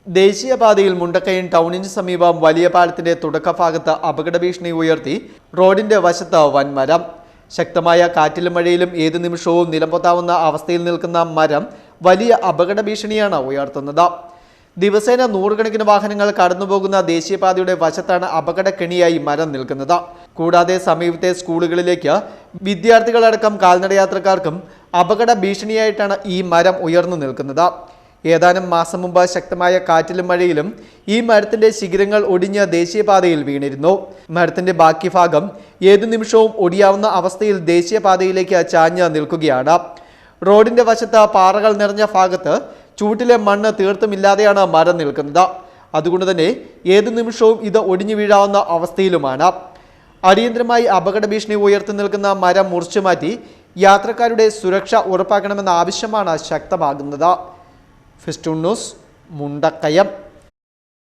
ദേശീയപാതയിൽ മുണ്ടക്കയം ടൗണിന് സമീപം വലിയ പാലത്തിന്റെ തുടക്കഭാഗത്ത് അപകട ഭീഷണി ഉയർത്തി റോഡിന്റെ വശത്ത് വൻമരം. ശക്തമായ കാറ്റിലും മഴയിലും ഏതു നിമിഷവും നിലംപൊത്താവുന്ന അവസ്ഥയിൽ നിൽക്കുന്ന മരം വലിയ അപകട ഭീഷണിയാണ് ഉയർത്തുന്നത്. ദിവസേന നൂറുകണക്കിന് വാഹനങ്ങൾ കടന്നുപോകുന്ന ദേശീയപാതയുടെ വശത്താണ് അപകടക്കെണിയായി മരം നിൽക്കുന്നത്. കൂടാതെ സമീപത്തെ സ്കൂളുകളിലേക്ക് വിദ്യാർത്ഥികളടക്കം കാൽനടയാത്രക്കാർക്കും അപകട ഭീഷണിയായിട്ടാണ് ഈ മരം ഉയർന്നു നിൽക്കുന്നത്. ഏതാനും മാസം മുമ്പ് ശക്തമായ കാറ്റിലും മഴയിലും ഈ മരത്തിന്റെ ശിഖരങ്ങൾ ഒടിഞ്ഞ് ദേശീയപാതയിൽ വീണിരുന്നു. മരത്തിന്റെ ബാക്കി ഭാഗം ഏതു നിമിഷവും ഒടിയാവുന്ന അവസ്ഥയിൽ ദേശീയപാതയിലേക്ക് ചാഞ്ഞ് നിൽക്കുകയാണ്. റോഡിന്റെ വശത്ത് പാറകൾ നിറഞ്ഞ ഭാഗത്ത് ചൂട്ടിലെ മണ്ണ് തീർത്തുമില്ലാതെയാണ് മരം നിൽക്കുന്നത്. അതുകൊണ്ട് തന്നെ ഏതു നിമിഷവും ഇത് ഒടിഞ്ഞു വീഴാവുന്ന അവസ്ഥയിലുമാണ്. അടിയന്തരമായി അപകട ഭീഷണി ഉയർത്തി നിൽക്കുന്ന മരം മുറിച്ചു മാറ്റി യാത്രക്കാരുടെ സുരക്ഷ ഉറപ്പാക്കണമെന്ന ആവശ്യമാണ് ശക്തമാകുന്നത്. Festoon news, Mundakayam.